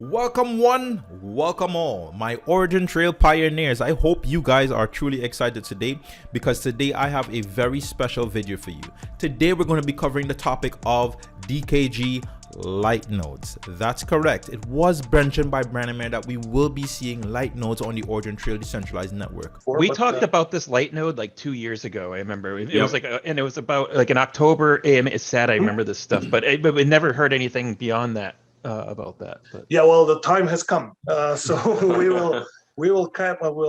Welcome one, welcome all, my Origin Trail pioneers. I hope you guys are truly excited today because today I have a very special video for you. Today we're going to be covering the topic of DKG Light Nodes. That's correct. It was mentioned by Branimir that we will be seeing light nodes on the Origin Trail decentralized network. We talked about this light node like 2 years ago. I remember it was like, and it was about like in October. It's sad I remember this stuff, but we never heard anything beyond that. About that, but. Yeah, well, the time has come, so we'll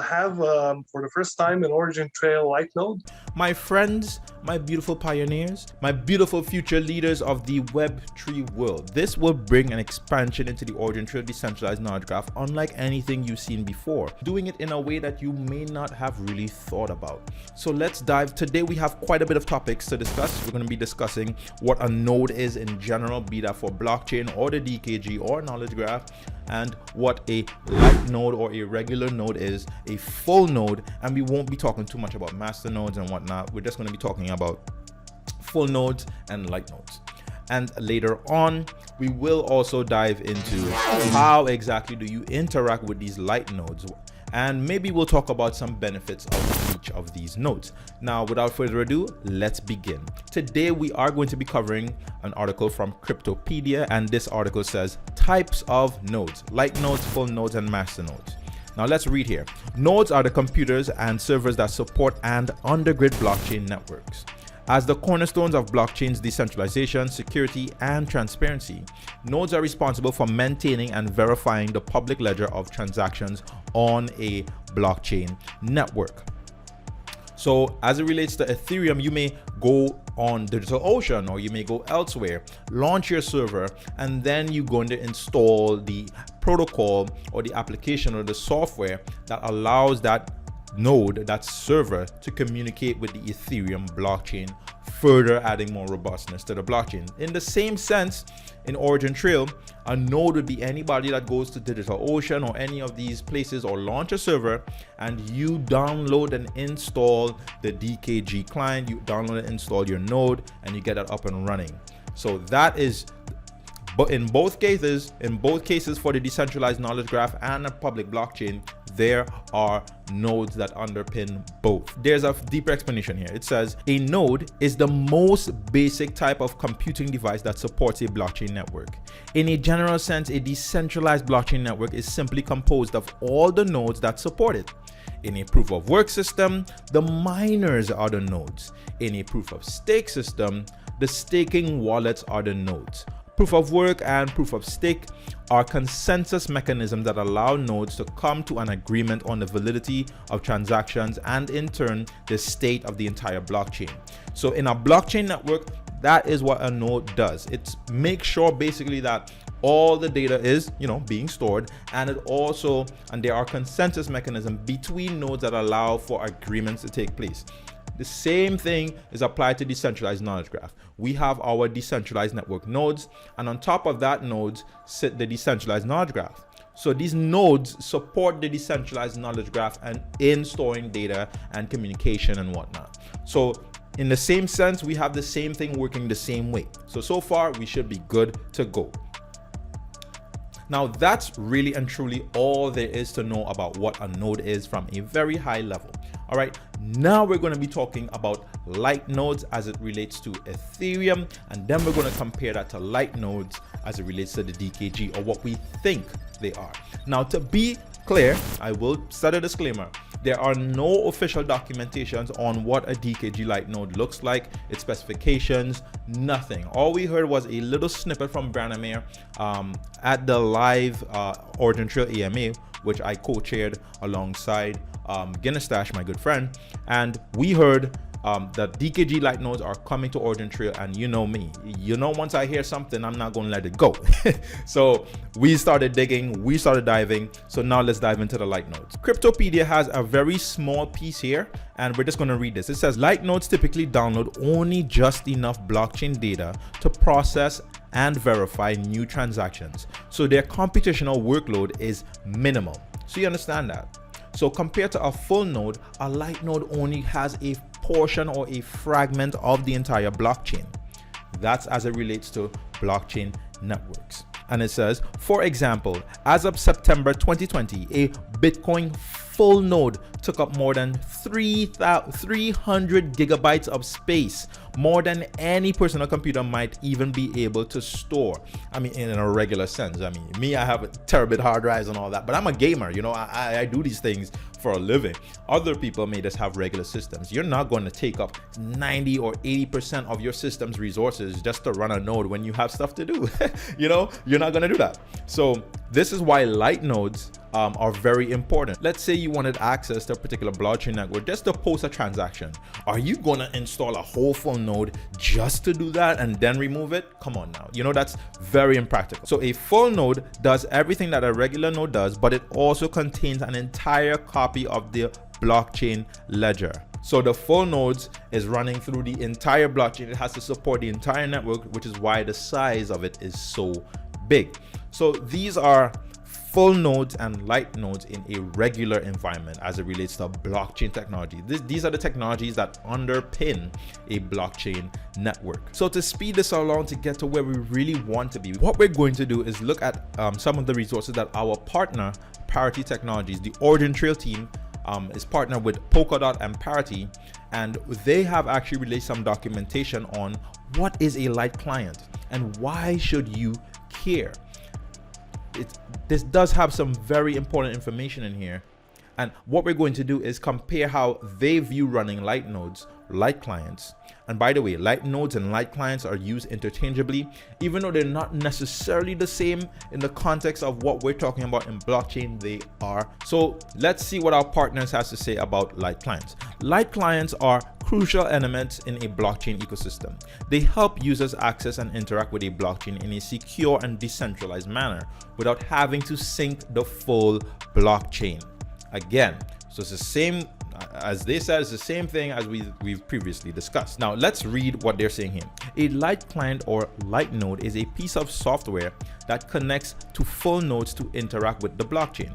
have for the first time an Origin Trail Light Node. My friends, my beautiful pioneers, my beautiful future leaders of the Web3 world, this will bring an expansion into the Origin Trail Decentralized Knowledge Graph unlike anything you've seen before, doing it in a way that you may not have really thought about. So let's dive. Today we have quite a bit of topics to discuss. We're going to be discussing what a node is in general, be that for blockchain or the DKG or knowledge graph, and what a light node or a regular node is, a full node, and we won't be talking too much about master nodes and whatnot. We're just going to be talking about full nodes and light nodes. And later on, we will also dive into how exactly do you interact with these light nodes, and maybe we'll talk about some benefits of each of these nodes. Now, without further ado, let's begin. Today, we are going to be covering an article from Cryptopedia, and this article says types of nodes: light nodes, full nodes, and master nodes. Now let's read here. Nodes are the computers and servers that support and undergrid blockchain networks. As the cornerstones of blockchain's decentralization, security, and transparency, nodes are responsible for maintaining and verifying the public ledger of transactions on a blockchain network. So as it relates to Ethereum, you may go on DigitalOcean or you may go elsewhere, launch your server, and then you're going to install the protocol or the application or the software that allows that node, that server, to communicate with the Ethereum blockchain, further adding more robustness to the blockchain. In the same sense, in Origin Trail, a node would be anybody that goes to DigitalOcean or any of these places or launch a server, and you download and install the DKG client, you download and install your node, and you get that up and running. So that is, but in both cases for the decentralized knowledge graph and a public blockchain, there are nodes that underpin both. There's a deeper explanation here. It says a node is the most basic type of computing device that supports a blockchain network. In a general sense, a decentralized blockchain network is simply composed of all the nodes that support it. In a proof of work system, the miners are the nodes. In a proof of stake system, the staking wallets are the nodes. Proof of work and proof of stake are consensus mechanisms that allow nodes to come to an agreement on the validity of transactions and in turn the state of the entire blockchain. So in a blockchain network, that is what a node does. It makes sure basically that all the data is, being stored, and there are consensus mechanisms between nodes that allow for agreements to take place. The same thing is applied to decentralized knowledge graph. We have our decentralized network nodes, and on top of that nodes sit the decentralized knowledge graph. So these nodes support the decentralized knowledge graph and in storing data and communication and whatnot. So in the same sense, we have the same thing working the same way. So far we should be good to go. Now that's really and truly all there is to know about what a node is from a very high level. All right, now we're going to be talking about light nodes as it relates to Ethereum, and then we're going to compare that to light nodes as it relates to the DKG, or what we think they are. Now, to be clear, I will set a disclaimer. There are no official documentations on what a DKG light node looks like, its specifications, nothing. All we heard was a little snippet from Branimir at the live Origin Trail AMA, which I co-chaired alongside Guinness, my good friend, and we heard that DKG light nodes are coming to Origin Trail, and you know me, once I hear something, I'm not going to let it go. So we started digging, we started diving. So now let's dive into the light nodes. Cryptopedia has a very small piece here, and we're just going to read this. It says light nodes typically download only just enough blockchain data to process and verify new transactions. So their computational workload is minimal. So you understand that. So compared to a full node, a light node only has a portion or a fragment of the entire blockchain. That's as it relates to blockchain networks. And it says, for example, as of September 2020, a Bitcoin full node took up more than 300 gigabytes of space, more than any personal computer might even be able to store. I mean, in a regular sense. I mean, me, I have a terabit hard drives and all that, but I'm a gamer, you know, I do these things for a living. Other people may just have regular systems. You're not going to take up 90 or 80% of your system's resources just to run a node when you have stuff to do. You know, you're not going to do that. So this is why light nodes are very important. Let's say you wanted access to a particular blockchain network just to post a transaction. Are you going to install a whole full node just to do that and then remove it? Come on now. You know, that's very impractical. So a full node does everything that a regular node does, but it also contains an entire copy of the blockchain ledger. So the full nodes is running through the entire blockchain. It has to support the entire network, which is why the size of it is so big. So these are full nodes and light nodes in a regular environment as it relates to blockchain technology. These are the technologies that underpin a blockchain network. So to speed this along to get to where we really want to be, what we're going to do is look at some of the resources that our partner, Parity Technologies, the Origin Trail team, is partnered with Polkadot and Parity, and they have actually released some documentation on what is a light client and why should you care. This does have some very important information in here, and what we're going to do is compare how they view running light nodes, light clients. And by the way, light nodes and light clients are used interchangeably, even though they're not necessarily the same in the context of what we're talking about in blockchain. They are. So let's see what our partners has to say about light clients. Light clients are crucial elements in a blockchain ecosystem. They help users access and interact with a blockchain in a secure and decentralized manner without having to sync the full blockchain. Again, so it's the same, as they said, it's the same thing as we've previously discussed. Now let's read what they're saying here. A light client or light node is a piece of software that connects to full nodes to interact with the blockchain.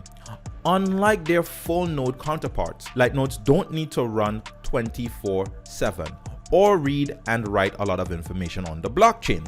Unlike their full node counterparts, light nodes don't need to run 24/7 or read and write a lot of information on the blockchain.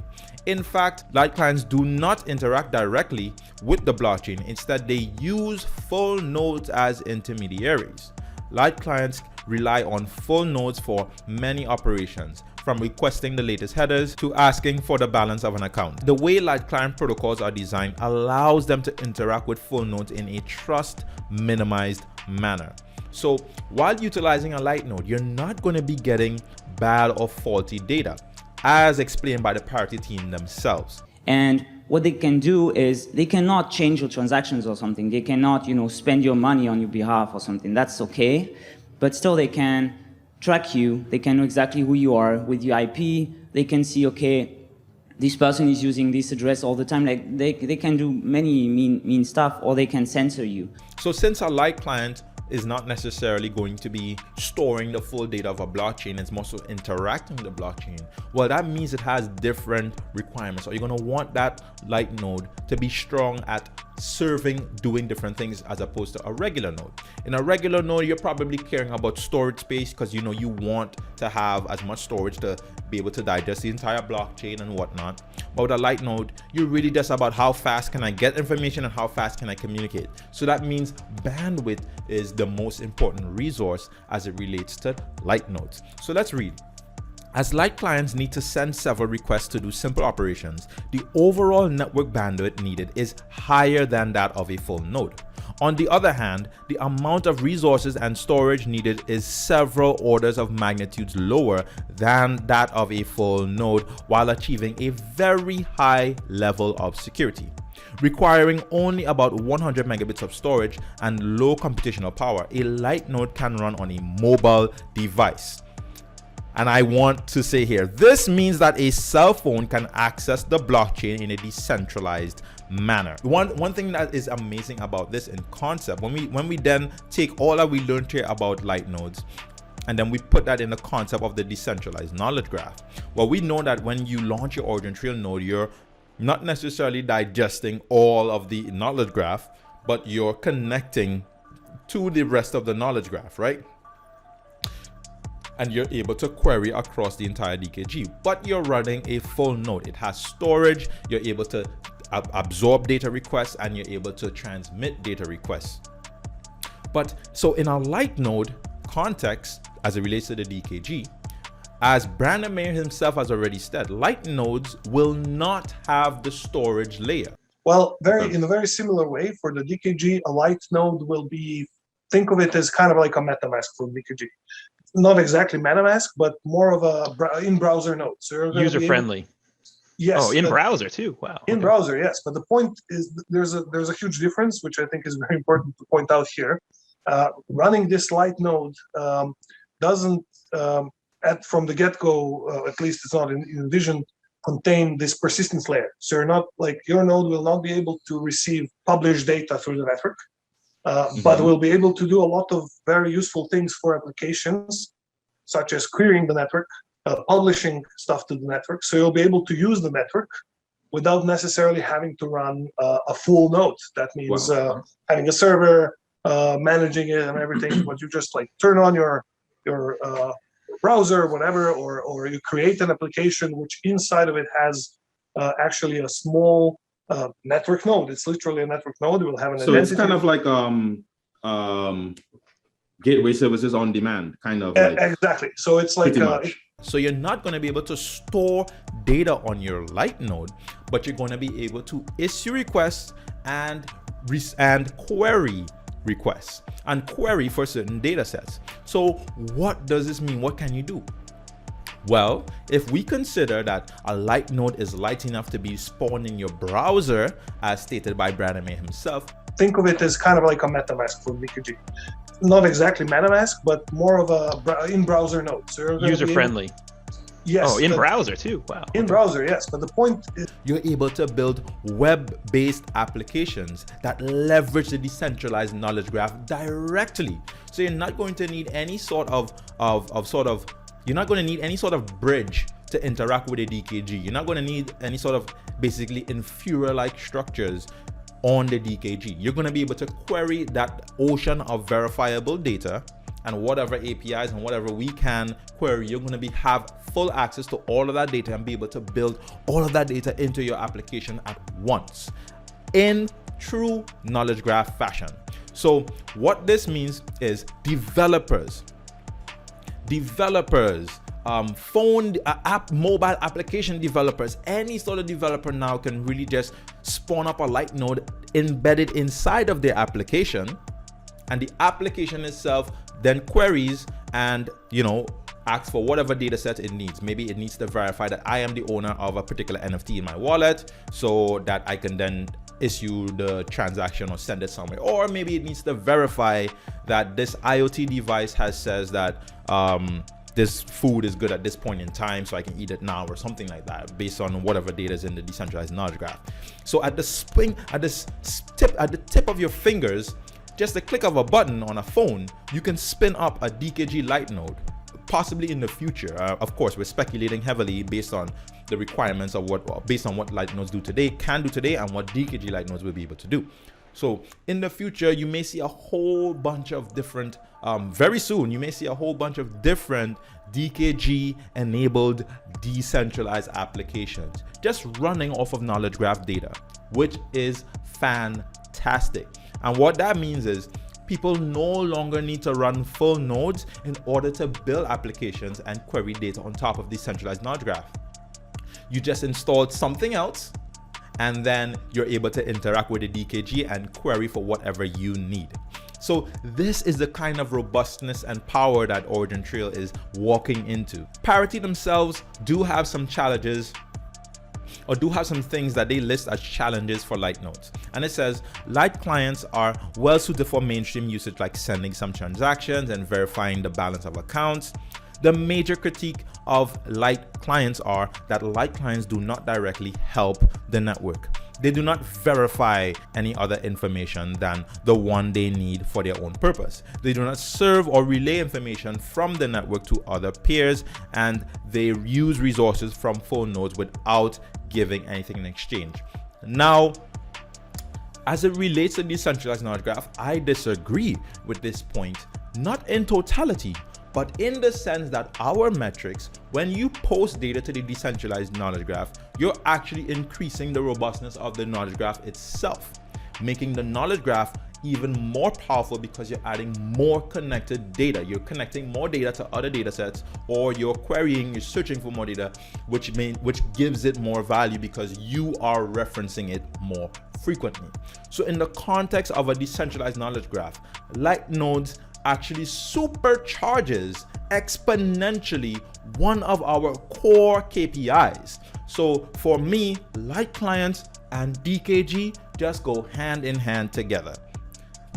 In fact, light clients do not interact directly with the blockchain. Instead, they use full nodes as intermediaries. Light clients rely on full nodes for many operations, from requesting the latest headers to asking for the balance of an account. The way light client protocols are designed allows them to interact with full nodes in a trust minimized manner. So while utilizing a light node, you're not going to be getting bad or faulty data, as explained by the Parity team themselves. And what they can do is they cannot change your transactions or something. They cannot, spend your money on your behalf or something. That's okay. But still they can track you. They can know exactly who you are with your IP. They can see, okay, this person is using this address all the time. Like they can do many mean stuff, or they can censor you. So since a light client is not necessarily going to be storing the full data of a blockchain, it's more so interacting with the blockchain, well, that means it has different requirements. So you're going to want that light node to be strong at doing different things as opposed to a regular node. In a regular node, you're probably caring about storage space because you want to have as much storage to be able to digest the entire blockchain and whatnot. But with a light node, you're really just about how fast can I get information and how fast can I communicate. So that means bandwidth is the most important resource as it relates to light nodes. So let's read. As light clients need to send several requests to do simple operations, the overall network bandwidth needed is higher than that of a full node. On the other hand, the amount of resources and storage needed is several orders of magnitudes lower than that of a full node, while achieving a very high level of security. Requiring only about 100 megabits of storage and low computational power, a light node can run on a mobile device. And I want to say here, this means that a cell phone can access the blockchain in a decentralized manner. One thing that is amazing about this in concept, when we then take all that we learned here about light nodes and then we put that in the concept of the decentralized knowledge graph, well, we know that when you launch your Origin Trail node, you're not necessarily digesting all of the knowledge graph, but you're connecting to the rest of the knowledge graph, right? And you're able to query across the entire DKG, but you're running a full node. It has storage. You're able to absorb data requests, and you're able to transmit data requests. But so in our light node context, as it relates to the DKG, as Brandon Mayer himself has already said, light nodes will not have the storage layer. Well, in a very similar way, for the DKG, a light node will be, think of it as kind of like a MetaMask for DKG. Not exactly MetaMask, but more of a in-browser node. So user-friendly. Yes. Oh, in browser too. Wow. In browser, yes. But the point is, there's a huge difference, which I think is very important to point out here. Running this light node doesn't, from the get-go, at least it's not envisioned, contain this persistence layer. So you're not like your node will not be able to receive published data through the network, but will be able to do a lot of very useful things for applications, such as querying the network, publishing stuff to the network. So you'll be able to use the network without necessarily having to run a full node. That means having a server, managing it and everything. But you just like turn on your browser, whatever, or you create an application which inside of it has actually a small network node. It's literally a network node. It will have an so identity. It's kind of like gateway services on demand, kind of like exactly. So it's like so you're not going to be able to store data on your light node, but you're going to be able to issue requests and query requests and query for certain data sets. So what does this mean? What can you do? Well, if we consider that a light node is light enough to be spawned in your browser, as stated by Brandon May himself, think of it as kind of like a MetaMask for DKG. Not exactly MetaMask, but more of a in-browser node. So user-friendly. Yes. Oh, in browser too. Wow. In browser, yes. But the point is, you're able to build web-based applications that leverage the decentralized knowledge graph directly. So you're not going to need any sort of you're not going to need any sort of bridge to interact with a DKG. You're not going to need any sort of basically inferior-like structures on the DKG. You're going to be able to query that ocean of verifiable data, and whatever APIs and whatever we can query, you're going to have full access to all of that data and be able to build all of that data into your application at once in true knowledge graph fashion. So what this means is developers, phone app, mobile application developers, any sort of developer now can really just spawn up a light node embedded inside of their application, and the application itself then queries and asks for whatever data set it needs. Maybe it needs to verify that I am the owner of a particular NFT in my wallet so that I can then issue the transaction or send it somewhere. Or maybe it needs to verify that this IoT device says that this food is good at this point in time, so I can eat it now, or something like that, based on whatever data is in the decentralized knowledge graph. So at the tip of your fingers, just a click of a button on a phone, you can spin up a DKG Light node, possibly in the future. Of course, we're speculating heavily based on the requirements of based on what light nodes can do today, and what DKG Light nodes will be able to do. So in the future, you may see a whole bunch of different, very soon, you may see a whole bunch of different DKG enabled decentralized applications just running off of knowledge graph data, which is fantastic. And what that means is people no longer need to run full nodes in order to build applications and query data on top of decentralized knowledge graph. You just installed something else, and then you're able to interact with the DKG and query for whatever you need. So this is the kind of robustness and power that Origin Trail is walking into. Parity themselves do have some challenges, or do have some things that they list as challenges for light nodes. And it says light clients are well suited for mainstream usage, like sending some transactions and verifying the balance of accounts. The major critique of light clients are that light clients do not directly help the network. They do not verify any other information than the one they need for their own purpose. They do not serve or relay information from the network to other peers, and they use resources from full nodes without giving anything in exchange. Now, as it relates to decentralized knowledge graph, I disagree with this point, not in totality, but in the sense that our metrics, when you post data to the decentralized knowledge graph, you're actually increasing the robustness of the knowledge graph itself, making the knowledge graph even more powerful because you're adding more connected data. You're connecting more data to other data sets, or you're querying, you're searching for more data, which gives it more value because you are referencing it more frequently. So in the context of a decentralized knowledge graph, Light Nodes actually supercharges exponentially one of our core KPIs. So for me, Light clients and DKG just go hand in hand together.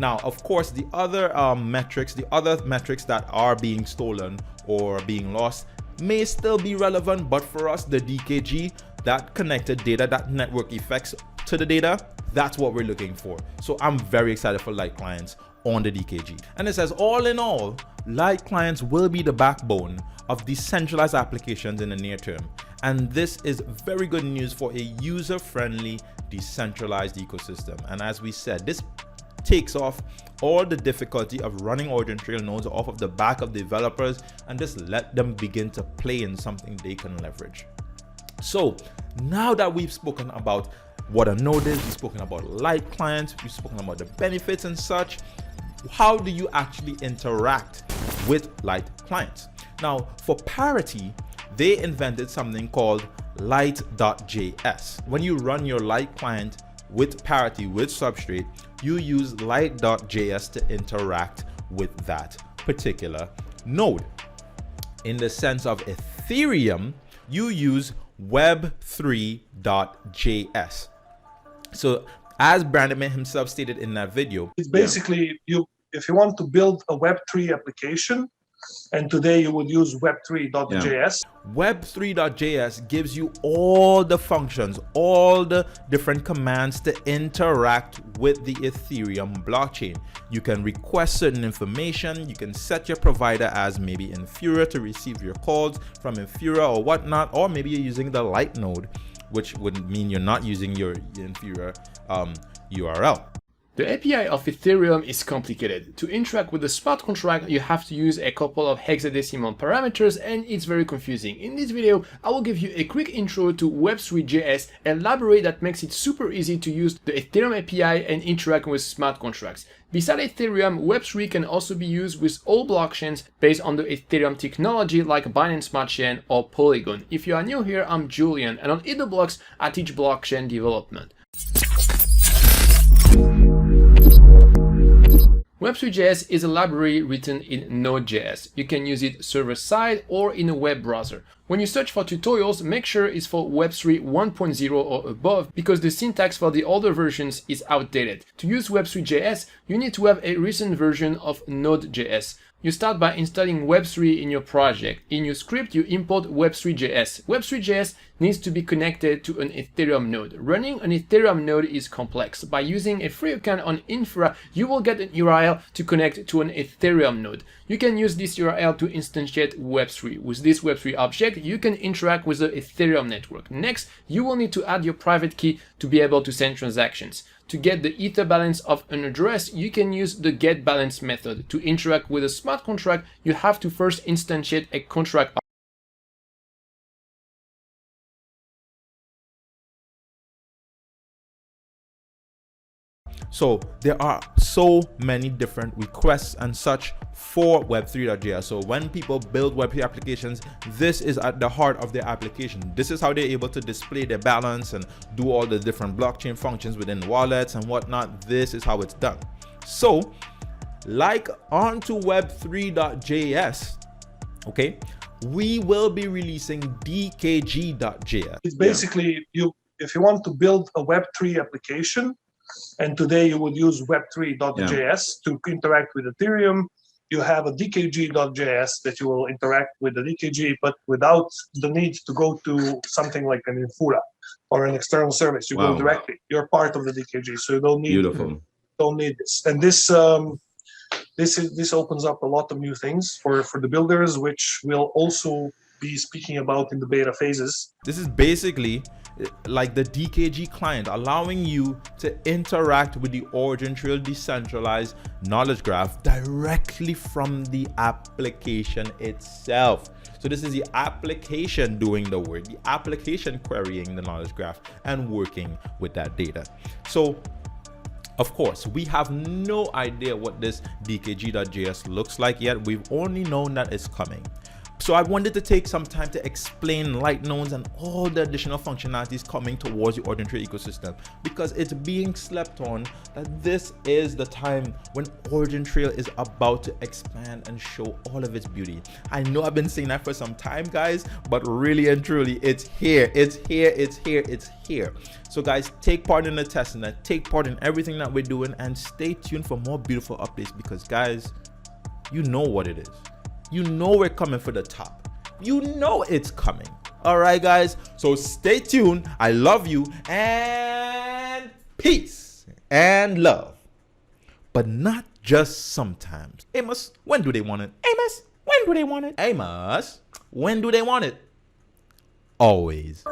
Now, of course, the other metrics that are being stolen or being lost may still be relevant, but for us, the DKG, that connected data, that network effects to the data, that's what we're looking for. So I'm very excited for Light clients on the DKG. And it says, all in all, Light clients will be the backbone of decentralized applications in the near term. And this is very good news for a user-friendly, decentralized ecosystem. And as we said, this takes off all the difficulty of running Origin Trail nodes off of the back of developers and just let them begin to play in something they can leverage. So now that we've spoken about what a node is, we've spoken about Light clients, we've spoken about the benefits and such, how do you actually interact with Light clients? Now, for parity, they invented something called Light.js. When you run your Light client with parity, with Substrate, you use Light.js to interact with that particular node. In the sense of Ethereum, you use Web3.js. So as Brandon himself stated in that video, it's basically if you want to build a Web3 application, and today you would use Web3.js. Web3.js gives you all the functions, all the different commands to interact with the Ethereum blockchain. You can request certain information. You can set your provider as maybe Infura to receive your calls from Infura or whatnot, or maybe you're using the Light node, which would mean you're not using your Infura URL. The API of Ethereum is complicated. To interact with the smart contract, you have to use a couple of hexadecimal parameters, and it's very confusing. In this video, I will give you a quick intro to Web3.js, a library that makes it super easy to use the Ethereum API and interact with smart contracts. Besides Ethereum, Web3 can also be used with all blockchains based on the Ethereum technology like Binance Smart Chain or Polygon. If you are new here, I'm Julian, and on EtherBlocks, I teach blockchain development. Web3.js is a library written in Node.js. You can use it server-side or in a web browser. When you search for tutorials, make sure it's for Web3 1.0 or above, because the syntax for the older versions is outdated. To use Web3.js, you need to have a recent version of Node.js. You start by installing Web3 in your project. In your script, you import Web3.js. Web3.js needs to be connected to an Ethereum node. Running an Ethereum node is complex. By using a free account on Infra, you will get an URL to connect to an Ethereum node. You can use this URL to instantiate Web3. With this Web3 object, you can interact with the Ethereum network. Next, you will need to add your private key to be able to send transactions. To get the ether balance of an address, you can use the getBalance method. To interact with a smart contract, you have to first instantiate a contract. So there are so many different requests and such for Web3.js. So when people build Web3 applications, this is at the heart of their application. This is how they're able to display their balance and do all the different blockchain functions within wallets and whatnot. This is how it's done. So like onto Web3.js, okay, we will be releasing DKG.js. It's basically if you want to build a Web3 application, and today you would use Web3.js to interact with Ethereum. You have a DKG.js that you will interact with the DKG, but without the need to go to something like an Infura or an external service. You go directly. You're part of the DKG, so you don't need this. And this opens up a lot of new things for the builders, which will also be speaking about in the beta phases. This is basically like the DKG client, allowing you to interact with the Origin Trail Decentralized Knowledge Graph directly from the application itself. So this is the application doing the work, the application querying the knowledge graph and working with that data. So of course, we have no idea what this DKG.js looks like yet. We've only known that it's coming. So I wanted to take some time to explain light nodes and all the additional functionalities coming towards the Origin Trail ecosystem, because it's being slept on that this is the time when Origin Trail is about to expand and show all of its beauty. I know I've been saying that for some time, guys, but really and truly, it's here, it's here, it's here, it's here. So guys, take part in the testing, take part in everything that we're doing, and stay tuned for more beautiful updates, because guys, you know what it is. You know we're coming for the top. You know it's coming. All right, guys. So stay tuned. I love you, and peace and love. But not just sometimes. Amos, when do they want it? Amos, when do they want it? Amos, when do they want it? Always.